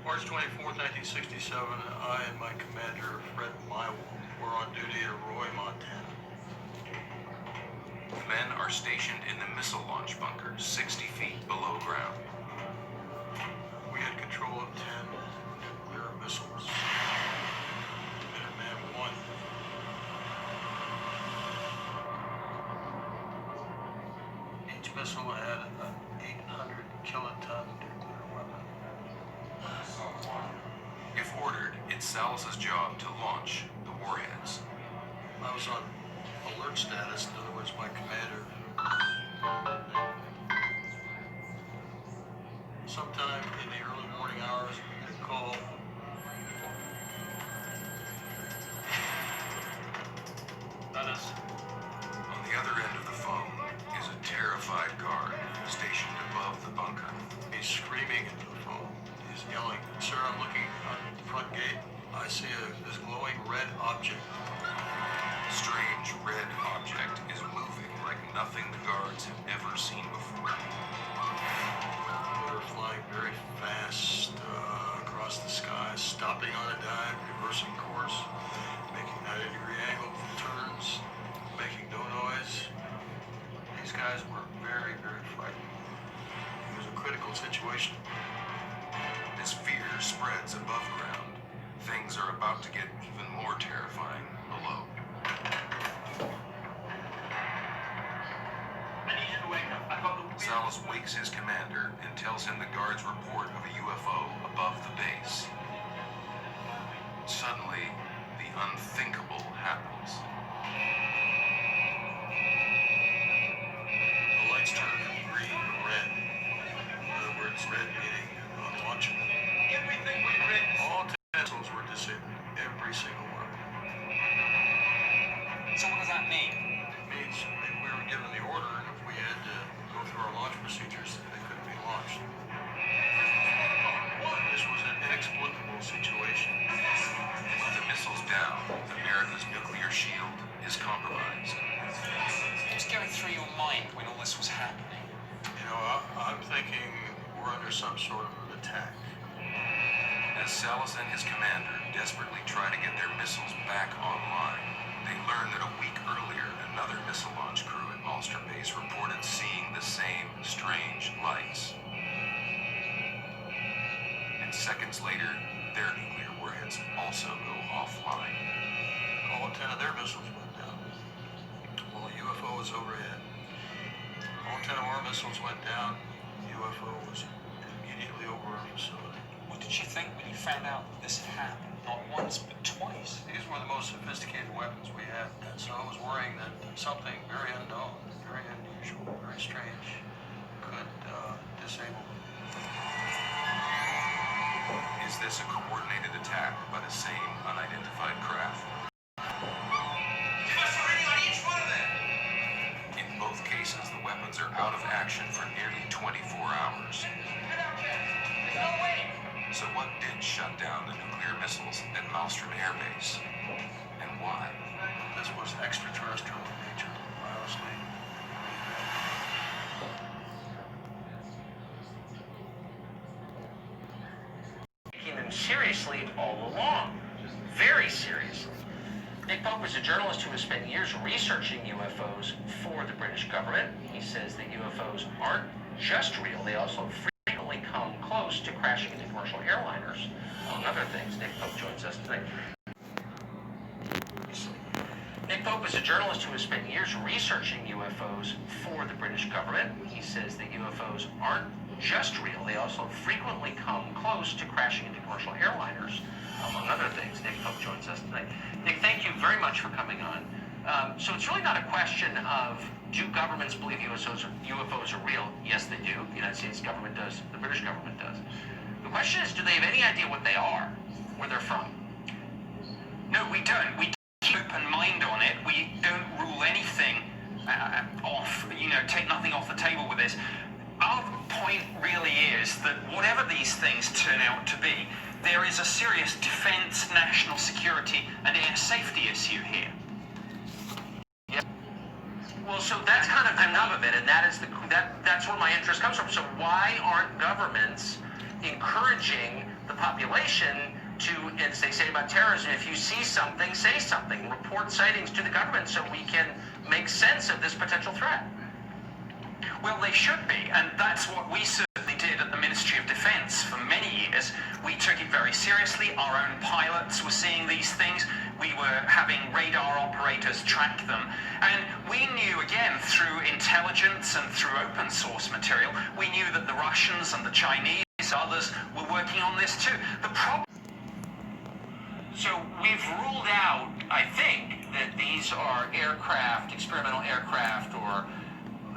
March 24th, 1967, I and my commander, Fred Mywell, were on duty at Roy, Montana. The men are stationed in the missile launch bunker, 60 feet below ground. We had control of 10 nuclear missiles. Minuteman 1. Each missile had an 800 kiloton nuclear weapon. If ordered, it's Salas's job to launch the warheads. I was on alert status, in other words, my commander. Sometime in the early morning hours, we get a call. On the other end of the phone is a terrified guard stationed above the bunker. He's screaming into the phone. He's yelling, "Sir, I'm looking on the front gate. I see this glowing red object." A strange red object is moving like nothing the guards have ever seen before. They're flying very fast across the sky, stopping on a dime, reversing course, making 90-degree angle turns, making no noise. These guys were very, very frightened. It was a critical situation. As fear spreads above ground, things are about to get even more terrifying below. Salas wakes his commander and tells him the guard's report of a UFO above the base. Suddenly, the unthinkable happens. The lights turn from green to red. In other words, red meaning unlaunchable. All 10 missiles were disabled. Every single one. So what does that mean? It means that we were given the order, and if we had to go through our launch procedures, they couldn't be launched. This was an inexplicable situation. With the missiles down, America's nuclear shield is compromised. What was going through your mind when all this was happening? You know, I'm thinking we're under some sort of an attack. As Salas and his commander desperately try to get their missiles back online, they learn that a week earlier, another missile launch crew at Malmstrom Base reported seeing the same strange lights. And seconds later, their nuclear warheads also go offline. All 10 of their missiles went down. Well, the UFO was overhead. All 10 of our missiles went down. The UFO was immediately over our facility. What did you think when you found out that this had happened? Not once, but twice. These were the most sophisticated weapons we had, and so I was worrying that something very unknown, very unusual, very strange could disable them. Is this a coordinated attack by the same unidentified craft? Give us a reading on each one of them! In both cases, the weapons are out of action for nearly 24 hours. So what did shut down the nuclear missiles at Malmstrom Air Base? And why? This was extraterrestrial in nature, honestly. Taking them seriously all along, very seriously. Nick Pope is a journalist who has spent years researching UFOs for the British government. He says that UFOs aren't just real, they also frequently come close to crashing into commercial airliners. Among other things, Nick Pope joins us tonight. Nick Pope is a journalist who has spent years researching UFOs for the British government. He says that UFOs aren't just real, they also frequently come close to crashing into commercial airliners. Among other things, Nick Pope joins us tonight. Nick, thank you very much for coming on. So it's really not a question of, do governments believe UFOs are real? Yes, they do. The United States government does. The British government does. The question is, do they have any idea what they are, where they're from? No, we don't. We keep an open mind on it. We don't rule anything off, take nothing off the table with this. Our point really is that whatever these things turn out to be, there is a serious defense, national security, and air safety issue here. Well, so that's kind of the nub of it, and that's where my interest comes from. So why aren't governments encouraging the population to, as they say about terrorism, if you see something, say something. Report sightings to the government so we can make sense of this potential threat. Well, they should be, and that's what we certainly did at the Ministry of Defense for many years. We took it very seriously. Our own pilots were seeing these things. We were having radar operators track them. And we knew, again, through intelligence and through open source material, we knew that the Russians and the Chinese, others, were working on this too. The problem. So we've ruled out, I think, that these are aircraft, experimental aircraft, or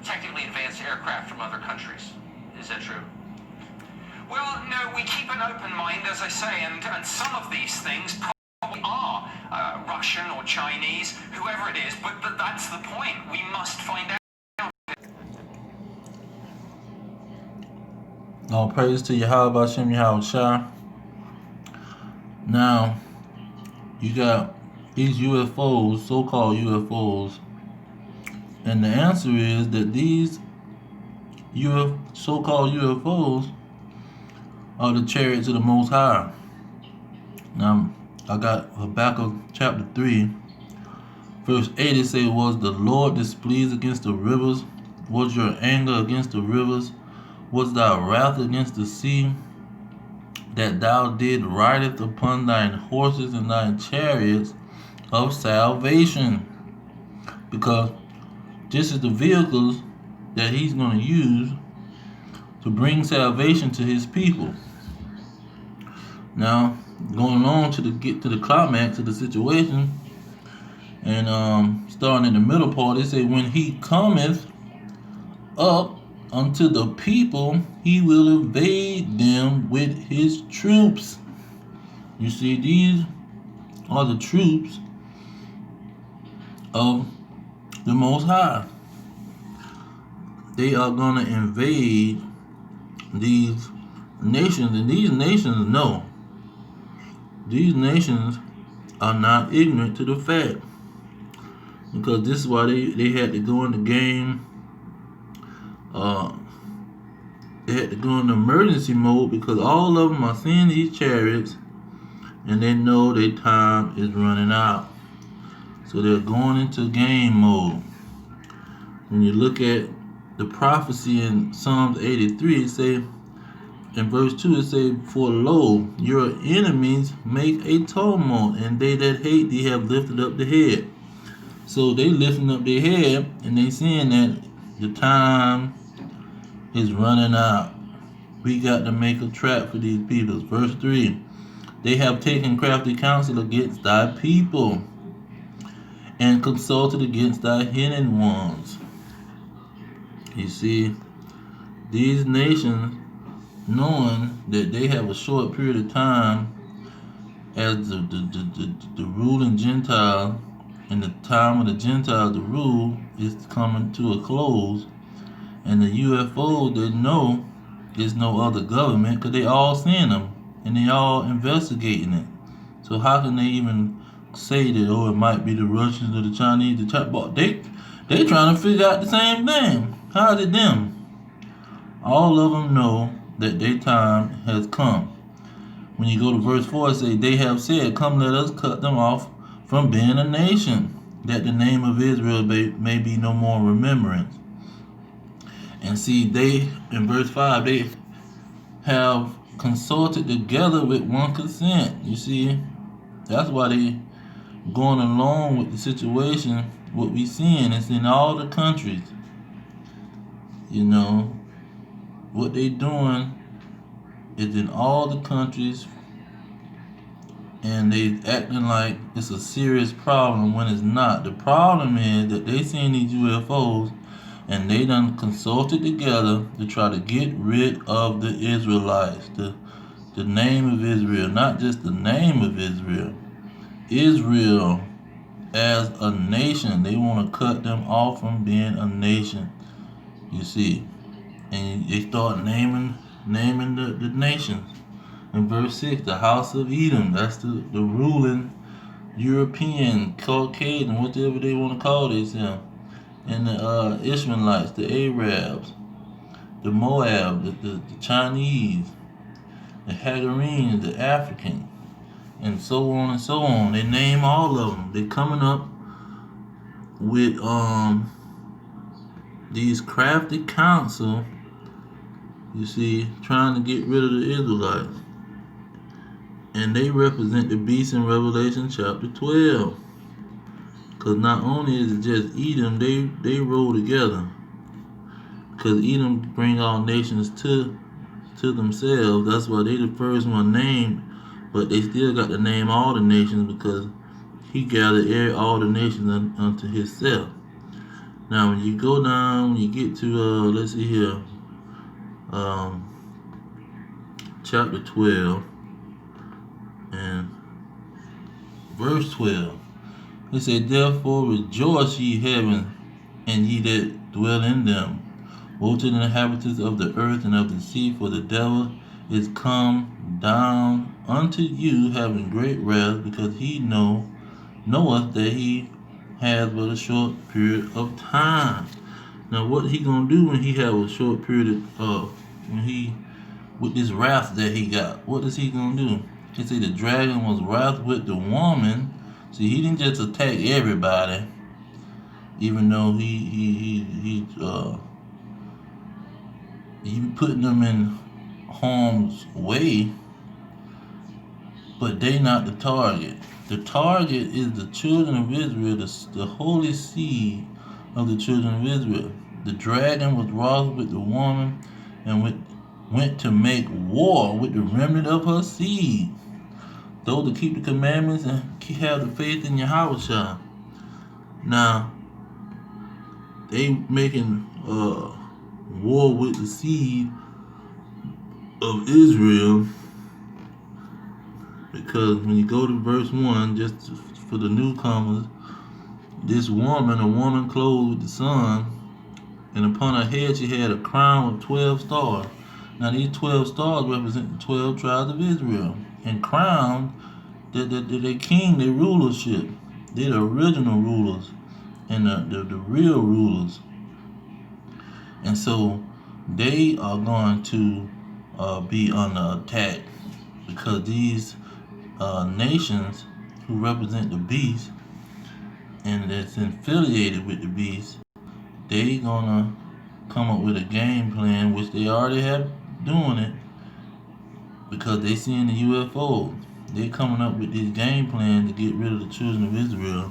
technically advanced aircraft from other countries. Is that true? Well, no, we keep an open mind, as I say, and some of these things probably are Russian or Chinese, whoever it is, but that's the point. We must find out. All praise to Yahweh Hashem Yahweh Shah. Now, you got these UFOs, so-called UFOs, and the answer is that these so-called UFOs are the chariots of the Most High. Now, I got Habakkuk chapter 3, verse 8. It says, "Was the Lord displeased against the rivers? Was your anger against the rivers? Was thy wrath against the sea? That thou did rideth upon thine horses and thine chariots of salvation." Because this is the vehicles that he's going to use to bring salvation to his people. Now, going on to get to the climax of the situation, and starting in the middle part, it say, "When he cometh up unto the people, he will invade them with his troops." You see, these are the troops of the Most High. They are going to invade these nations, and these nations know. These nations are not ignorant to the fact, because this is why they had to go in the game. They had to go in emergency mode, because all of them are seeing these chariots and they know their time is running out. So they're going into game mode. When you look at the prophecy in Psalms 83, it say, in verse 2, it say, "For lo, your enemies make a tumult, and they that hate thee have lifted up the head." So they lifting up their head, and they seeing that the time is running out. We got to make a trap for these people. Verse 3, "They have taken crafty counsel against thy people, and consulted against thy hidden ones." You see, these nations, knowing that they have a short period of time as the ruling Gentile, and the time of the Gentiles to rule is coming to a close, and the UFO, they know there's no other government, because they all seeing them and they all investigating it. So how can they even say that, oh, it might be the Russians or the Chinese? They trying to figure out the same thing. How is it them? All of them know that their time has come. When you go to verse 4, it says, "They have said, come, let us cut them off from being a nation, that the name of Israel may be no more remembrance." And see, they, in verse 5, they have consulted together with one consent. You see, that's why they going along with the situation. What we seeing is in all the countries. You know, what they doing is in all the countries, and they acting like it's a serious problem when it's not. The problem is that they seen these UFOs, and they done consulted together to try to get rid of the Israelites, the name of Israel, not just the name of Israel. Israel as a nation, they want to cut them off from being a nation. You see, and they start naming the nations. In verse 6, the house of Edom, that's the ruling European, Caucasian, whatever they want to call themselves. And the Ishmaelites, the Arabs, the Moab, the Chinese, the Hagarenes, the African, and so on and so on. They name all of them. They coming up with these crafty council, you see, trying to get rid of the Israelites. And they represent the beast in Revelation chapter 12. Because not only is it just Edom, they roll together. Because Edom bring all nations to themselves. That's why they the first one named. But they still got to name all the nations because he gathered all the nations unto himself. Now, when you go down, when you get to, let's see here, chapter 12 and verse 12, it said, therefore rejoice ye heaven, and ye that dwell in them. Woe to the inhabitants of the earth and of the sea, for the devil is come down unto you, having great wrath, because he knoweth that he has but a short period of time. Now, what he gonna do when he have a short period of with this wrath that he got? What is he gonna do? He say the dragon was wrath with the woman. See, he didn't just attack everybody, even though he putting them in harm's way. But they not the target. The target is the children of Israel, the holy seed of the children of Israel. The dragon was wroth with the woman and went to make war with the remnant of her seed. Those that keep the commandments and have the faith in Yahweh. Now, they making war with the seed of Israel, because when you go to verse 1, just for the newcomers, this woman, a woman clothed with the sun, and upon her head she had a crown of 12 stars. Now these 12 stars represent the 12 tribes of Israel, and crowned their king, their rulership. They're the original rulers and the real rulers. And so they are going to be under attack, because these nations who represent the beast and that's affiliated with the beast, they gonna come up with a game plan, which they already have doing it, because they seeing the UFOs. They coming up with this game plan to get rid of the children of Israel,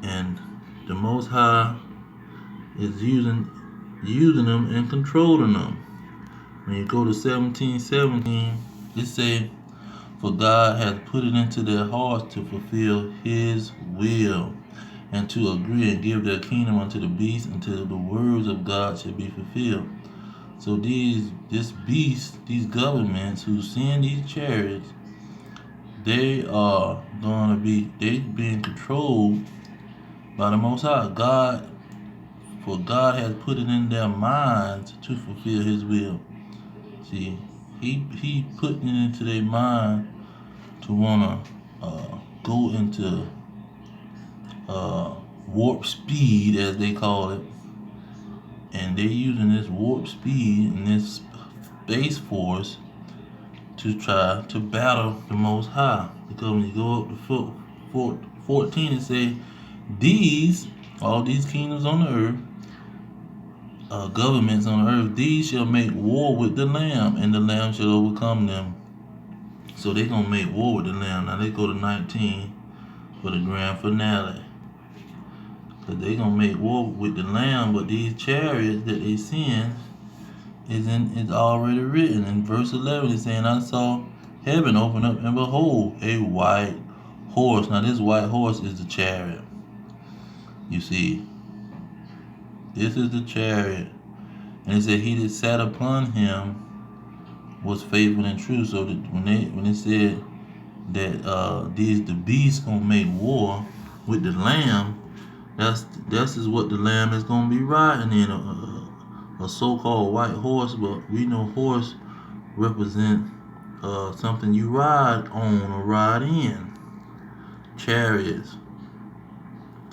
and the Most High is using them and controlling them. When you go to 17:17, it say, for God hath put it into their hearts to fulfill his will, and to agree and give their kingdom unto the beast, until the words of God shall be fulfilled. So this beast, these governments who send these chariots, they are being controlled by the Most High. For God has put it in their minds to fulfill his will. See, he putting it into their mind to wanna go into warp speed, as they call it, and they're using this warp speed and this space force to try to battle the Most High. Because when you go up to 14, it say, all these kingdoms on the earth, governments on the earth, these shall make war with the Lamb, and the Lamb shall overcome them. So they're going to make war with the Lamb. Now they go to 19 for the grand finale. Because they're going to make war with the Lamb, but these chariots that they send is already written. In verse 11, it's saying, I saw heaven open up, and behold, a white horse. Now this white horse is the chariot. You see, this is the chariot. And it said, he that sat upon him was faithful and true. So that when it said that the beast gonna make war with the Lamb, that's is what the Lamb is gonna be riding in, a so-called white horse. But we know horse represent something you ride on or ride in. Chariots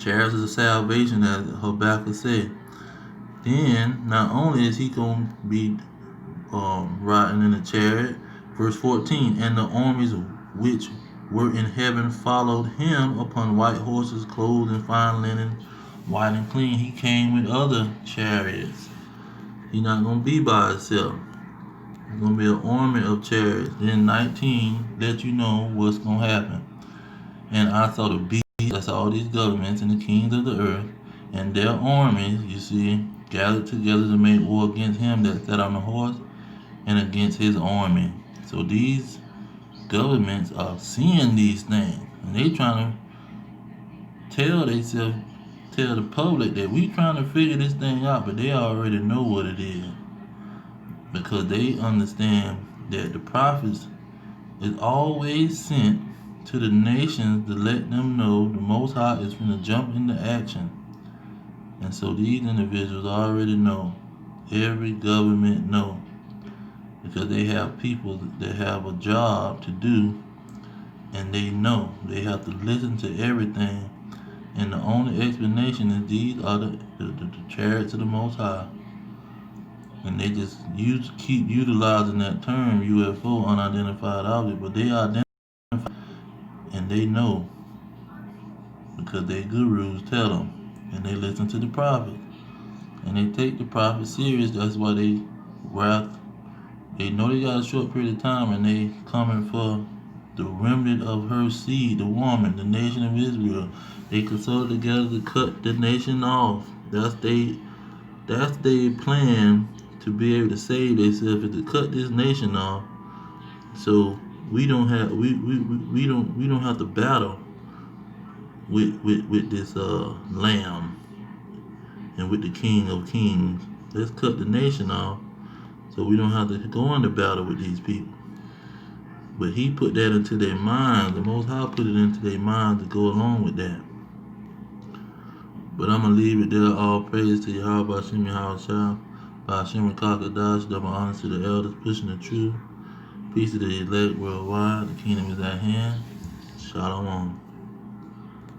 is a salvation, as Habakkuk said. Then not only is he gonna be riding in a chariot, Verse 14, and the armies which were in heaven followed him upon white horses, clothed in fine linen, white and clean. He came with other chariots. He's not going to be by himself. There's going to be an army of chariots. Then 19 let you know what's going to happen. And I saw the beast, that's all these governments and the kings of the earth, and their armies, you see, gathered together to make war against him that sat on the horse and against his army. So these governments are seeing these things, and they trying to tell the public that we trying to figure this thing out, but they already know what it is, because they understand that the prophets is always sent to the nations to let them know the Most High is going to jump into action. And so these individuals already know. Every government know, because they have people that have a job to do, and they know they have to listen to everything. And the only explanation is these are the chariots of the Most High. And they just keep utilizing that term UFO, unidentified object, but they identify, and they know because their gurus tell them, and they listen to the prophets, and they take the prophets serious. That's why they know they got a short period of time, and they coming for the remnant of her seed, the woman, the nation of Israel. They consulted together to cut the nation off. That's they plan to be able to save themselves, is to cut this nation off. So we don't have to battle with this lamb and with the King of Kings. Let's cut the nation off, so we don't have to go into battle with these people. But he put that into their minds. The Most High put it into their minds to go along with that. But I'm going to leave it there. All praise to Yahweh, Bashim Yahweh, Bashim Kakadash, double honor to the elders, pushing the truth. Peace to the elect worldwide. The kingdom is at hand. Shalom.